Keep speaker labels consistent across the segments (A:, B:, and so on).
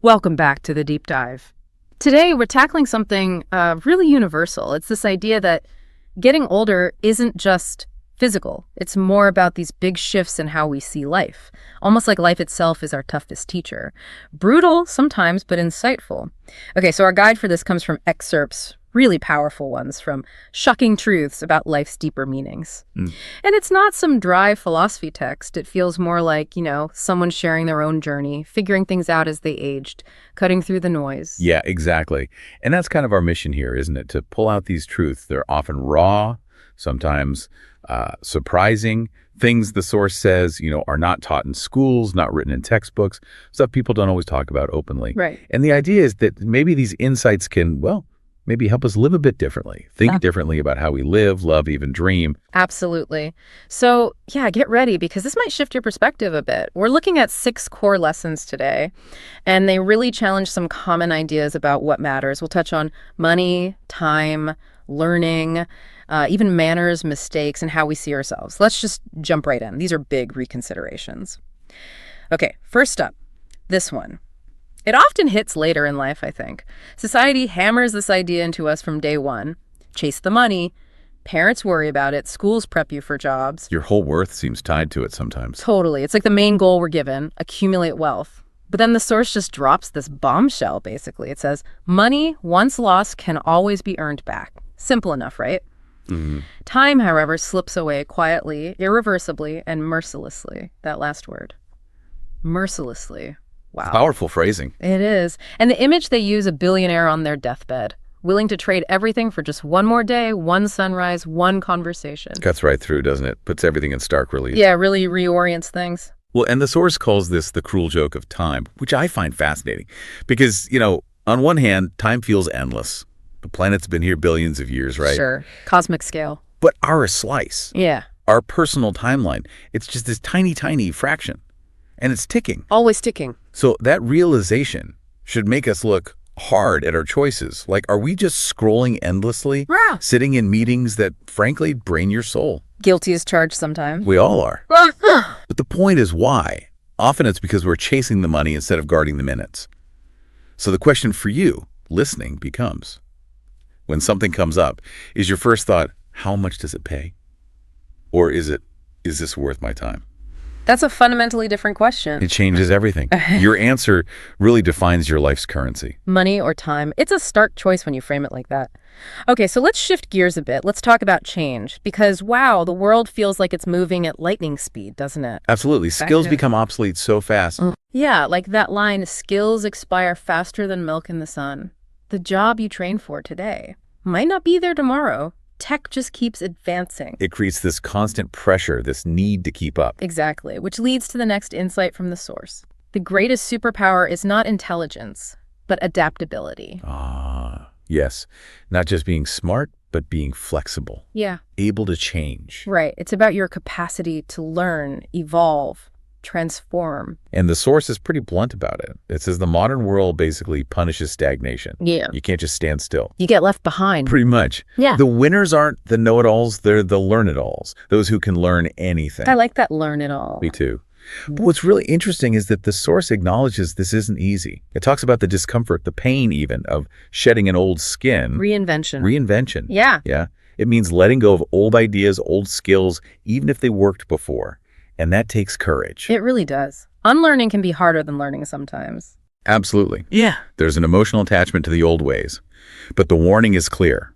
A: Welcome back to the deep dive. Today, we're tackling something really universal. It's this idea that getting older isn't just physical. It's more about these big shifts in how we see life, almost like life itself is our toughest teacher. Brutal sometimes, but insightful. Okay, so our guide for this comes from excerpts, really powerful ones, from shocking truths about life's deeper meanings. And it's not some dry philosophy text. It feels more like, someone sharing their own journey, figuring things out as they aged, cutting through the noise.
B: Yeah, exactly. And that's kind of our mission here, isn't it? To pull out these truths. They're often raw, sometimes surprising. Things the source says, are not taught in schools, not written in textbooks, stuff people don't always talk about openly.
A: Right.
B: And the idea is that maybe these insights can, maybe help us live a bit differently, think differently about how we live, love, even dream.
A: Absolutely. So, get ready because this might shift your perspective a bit. We're looking at 6 core lessons today, and they really challenge some common ideas about what matters. We'll touch on money, time, learning, even manners, mistakes, and how we see ourselves. Let's just jump right in. These are big reconsiderations. Okay, first up, this one. It often hits later in life, I think. Society hammers this idea into us from day one. Chase the money. Parents worry about it. Schools prep you for jobs.
B: Your whole worth seems tied to it sometimes.
A: Totally. It's like the main goal we're given, accumulate wealth. But then the source just drops this bombshell, basically. It says, money, once lost, can always be earned back. Simple enough, right? Time, however, slips away quietly, irreversibly, and mercilessly. That last word. Mercilessly. Wow.
B: Powerful phrasing.
A: It is. And the image they use, a billionaire on their deathbed, willing to trade everything for just one more day, one sunrise, one conversation.
B: Cuts right through, doesn't it? Puts everything in stark relief.
A: Yeah, really reorients things.
B: Well, and the source calls this the cruel joke of time, which I find fascinating. Because, on one hand, time feels endless. The planet's been here billions of years, right?
A: Sure. Cosmic scale.
B: But our slice,
A: Yeah.
B: our personal timeline, it's just this tiny, tiny fraction. And it's ticking.
A: Always ticking.
B: So that realization should make us look hard at our choices. Like, are we just scrolling endlessly, sitting in meetings that, frankly, drain your soul?
A: Guilty as charged sometimes.
B: We all are. But the point is why? Often it's because we're chasing the money instead of guarding the minutes. So the question for you, listening, becomes, when something comes up, is your first thought, how much does it pay? Or is this worth my time?
A: That's a fundamentally different question.
B: It changes everything. Your answer really defines your life's currency.
A: Money or time. It's a stark choice when you frame it like that. Okay, so let's shift gears a bit. Let's talk about change. Because, wow, the world feels like it's moving at lightning speed, doesn't it?
B: Absolutely. Skills become obsolete so fast.
A: Yeah, like that line, skills expire faster than milk in the sun. The job you train for today might not be there tomorrow. Tech just keeps advancing.
B: It creates this constant pressure, this need to keep up.
A: Exactly, which leads to the next insight from the source. The greatest superpower is not intelligence, but adaptability.
B: Yes. Not just being smart, but being flexible.
A: Yeah.
B: Able to change.
A: Right. It's about your capacity to learn, evolve, transform.
B: And the source is pretty blunt about it. It says the modern world basically punishes stagnation.
A: Yeah.
B: You can't just stand still.
A: You get left behind.
B: Pretty much.
A: Yeah.
B: The winners aren't the know-it-alls, they're the learn-it-alls. Those who can learn anything.
A: I like that learn it all.
B: Me too. But what's really interesting is that the source acknowledges this isn't easy. It talks about the discomfort, the pain even, of shedding an old skin.
A: Reinvention. Yeah.
B: Yeah. It means letting go of old ideas, old skills, even if they worked before. And that takes courage.
A: It really does. Unlearning can be harder than learning sometimes.
B: Absolutely.
A: Yeah.
B: There's an emotional attachment to the old ways. But the warning is clear.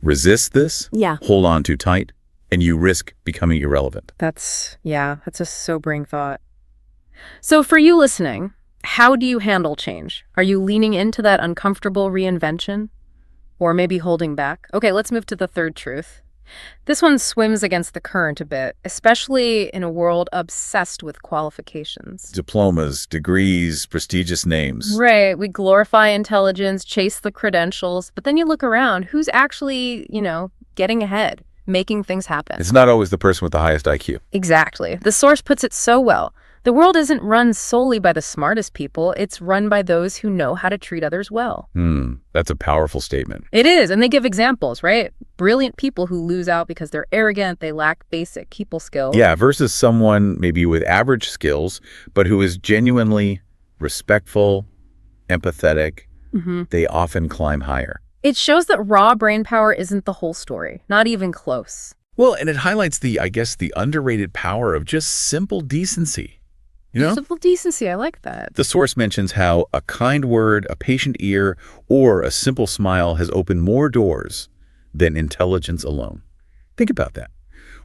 B: Resist this, hold on too tight, and you risk becoming irrelevant.
A: That's a sobering thought. So for you listening, how do you handle change? Are you leaning into that uncomfortable reinvention? Or maybe holding back? Okay, let's move to the third truth. This one swims against the current a bit, especially in a world obsessed with qualifications.
B: Diplomas, degrees, prestigious names.
A: Right. We glorify intelligence, chase the credentials, but then you look around, who's actually, getting ahead, making things happen?
B: It's not always the person with the highest IQ.
A: Exactly. The source puts it so well. The world isn't run solely by the smartest people. It's run by those who know how to treat others well.
B: That's a powerful statement.
A: It is. And they give examples, right? Brilliant people who lose out because they're arrogant, they lack basic people skills.
B: Yeah, versus someone maybe with average skills, but who is genuinely respectful, empathetic, they often climb higher.
A: It shows that raw brain power isn't the whole story, not even close.
B: Well, and it highlights the underrated power of just simple decency.
A: Simple decency, I like that.
B: The source mentions how a kind word, a patient ear, or a simple smile has opened more doors than intelligence alone. Think about that.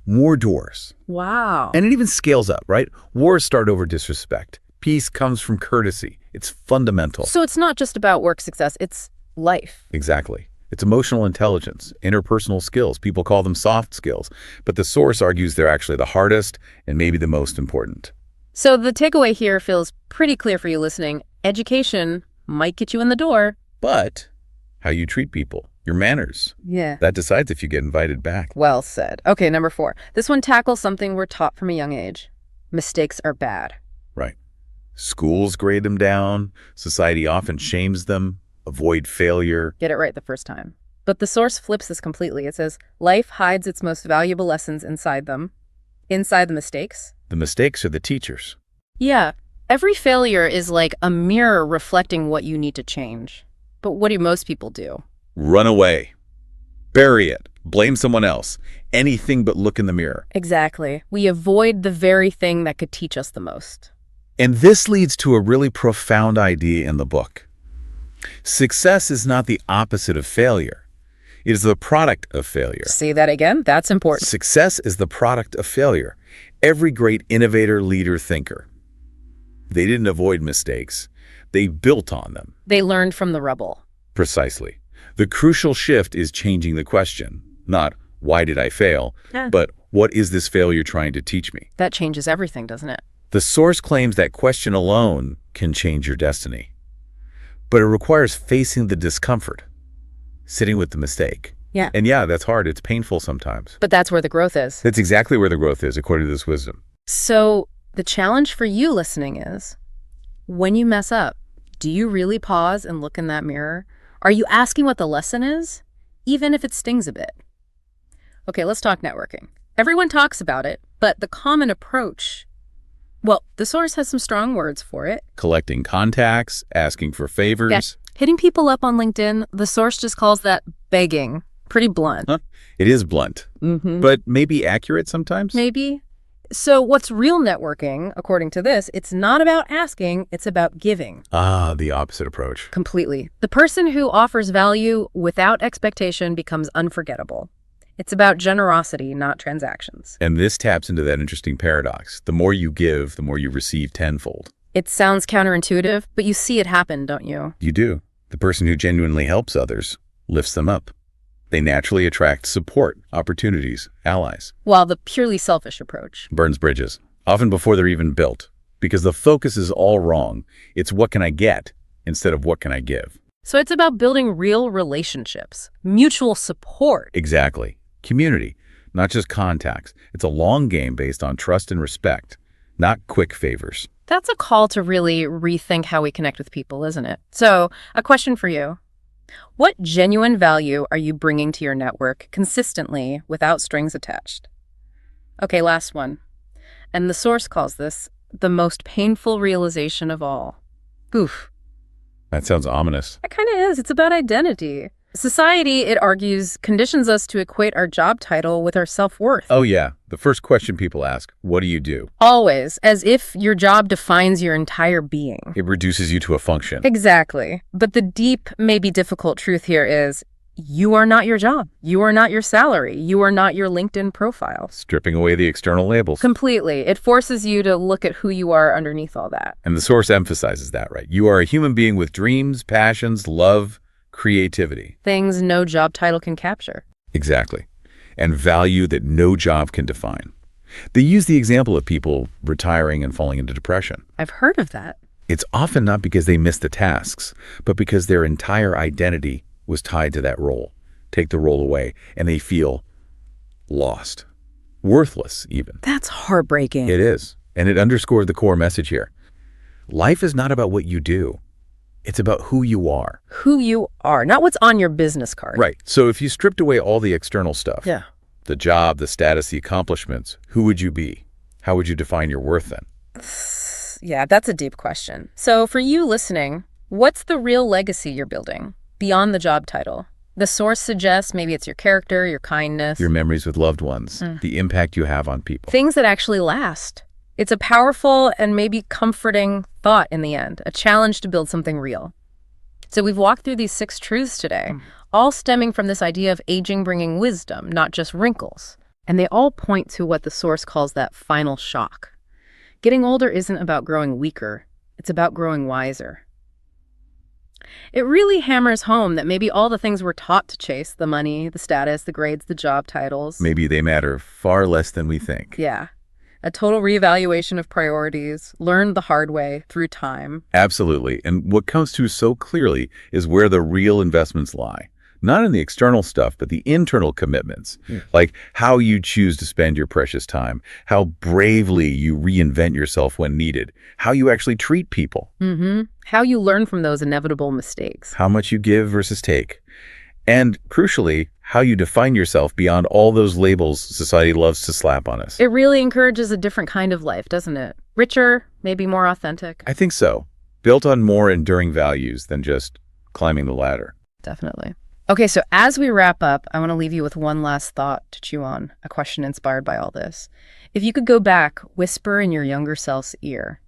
B: More doors.
A: Wow.
B: And it even scales up, right? Wars start over disrespect. Peace comes from courtesy. It's fundamental.
A: So it's not just about work success, it's life.
B: Exactly. It's emotional intelligence, interpersonal skills. People call them soft skills. But the source argues they're actually the hardest and maybe the most important.
A: So the takeaway here feels pretty clear for you listening. Education might get you in the door.
B: But how you treat people, your manners, that decides if you get invited back.
A: Well said. Okay, number 4. This one tackles something we're taught from a young age. Mistakes are bad.
B: Right. Schools grade them down. Society often shames them. Avoid failure.
A: Get it right the first time. But the source flips this completely. It says, life hides its most valuable lessons inside them. Inside the mistakes.
B: The mistakes are the teachers.
A: Yeah. Every failure is like a mirror reflecting what you need to change. But what do most people do?
B: Run away. Bury it. Blame someone else. Anything but look in the mirror.
A: Exactly. We avoid the very thing that could teach us the most.
B: And this leads to a really profound idea in the book. Success is not the opposite of failure. It is the product of failure.
A: Say that again? That's important.
B: Success is the product of failure. Every great innovator, leader, thinker, they didn't avoid mistakes. They built on them.
A: They learned from the rubble.
B: Precisely. The crucial shift is changing the question, not why did I fail, but what is this failure trying to teach me?
A: That changes everything, doesn't it?
B: The source claims that question alone can change your destiny. But it requires facing the discomfort, sitting with the mistake.
A: Yeah.
B: And yeah, that's hard. It's painful sometimes.
A: But that's where the growth is.
B: That's exactly where the growth is, according to this wisdom.
A: So the challenge for you listening is, when you mess up, do you really pause and look in that mirror? Are you asking what the lesson is, even if it stings a bit? Okay, let's talk networking. Everyone talks about it, but the common approach, well, the source has some strong words for it.
B: Collecting contacts, asking for favors.
A: Yeah. Hitting people up on LinkedIn, the source just calls that begging. Pretty blunt.
B: Huh? It is blunt, but maybe accurate sometimes.
A: Maybe. So what's real networking, according to this, it's not about asking, it's about giving.
B: Ah, the opposite approach.
A: Completely. The person who offers value without expectation becomes unforgettable. It's about generosity, not transactions.
B: And this taps into that interesting paradox. The more you give, the more you receive tenfold.
A: It sounds counterintuitive, but you see it happen, don't you?
B: You do. The person who genuinely helps others lifts them up. They naturally attract support, opportunities, allies.
A: While the purely selfish approach
B: Burns bridges, often before they're even built, because the focus is all wrong. It's what can I get instead of what can I give.
A: So it's about building real relationships, mutual support.
B: Exactly. Community, not just contacts. It's a long game based on trust and respect, not quick favors.
A: That's a call to really rethink how we connect with people, isn't it? So, a question for you. What genuine value are you bringing to your network consistently without strings attached? Okay, last one. And the source calls this the most painful realization of all. Oof.
B: That sounds ominous.
A: It kind of is. It's about identity. Society, it argues, conditions us to equate our job title with our self-worth.
B: Oh, yeah. The first question people ask, what do you do?
A: Always, as if your job defines your entire being.
B: It reduces you to a function.
A: Exactly. But the deep, maybe difficult truth here is, you are not your job. You are not your salary. You are not your LinkedIn profile.
B: Stripping away the external labels.
A: Completely. It forces you to look at who you are underneath all that.
B: And the source emphasizes that, right? You are a human being with dreams, passions, love, creativity.
A: Things no job title can capture.
B: Exactly. And value that no job can define. They use the example of people retiring and falling into depression.
A: I've heard of that.
B: It's often not because they missed the tasks, but because their entire identity was tied to that role. Take the role away, and they feel lost. Worthless, even.
A: That's heartbreaking.
B: It is. And it underscored the core message here. Life is not about what you do. It's about who you are.
A: Who you are, not what's on your business card.
B: Right. So if you stripped away all the external stuff, the job, the status, the accomplishments, who would you be? How would you define your worth then?
A: Yeah, that's a deep question. So for you listening, What's the real legacy you're building beyond the job title? The source suggests maybe it's your character, your kindness.
B: Your memories with loved ones, the impact you have on people.
A: Things that actually last. It's a powerful and maybe comforting thought in the end, a challenge to build something real. So we've walked through these 6 truths today, all stemming from this idea of aging bringing wisdom, not just wrinkles. And they all point to what the source calls that final shock. Getting older isn't about growing weaker, it's about growing wiser. It really hammers home that maybe all the things we're taught to chase, the money, the status, the grades, the job titles.
B: Maybe they matter far less than we think.
A: Yeah. A total reevaluation of priorities, learned the hard way through time.
B: Absolutely. And what comes through so clearly is where the real investments lie. Not in the external stuff, but the internal commitments, like how you choose to spend your precious time, how bravely you reinvent yourself when needed, how you actually treat people,
A: How you learn from those inevitable mistakes.
B: how much you give versus take, and crucially, how you define yourself beyond all those labels society loves to slap on us.
A: It really encourages a different kind of life, doesn't it? Richer, maybe more authentic.
B: I think so. Built on more enduring values than just climbing the ladder.
A: Definitely. Okay, so as we wrap up, I want to leave you with one last thought to chew on, a question inspired by all this. If you could go back, whisper in your younger self's ear,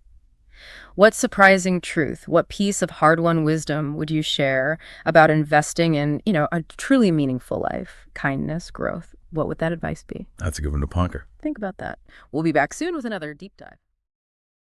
A: what surprising truth, what piece of hard-won wisdom would you share about investing in, a truly meaningful life, kindness, growth? What would that advice be?
B: That's a good one to ponder.
A: Think about that. We'll be back soon with another deep dive.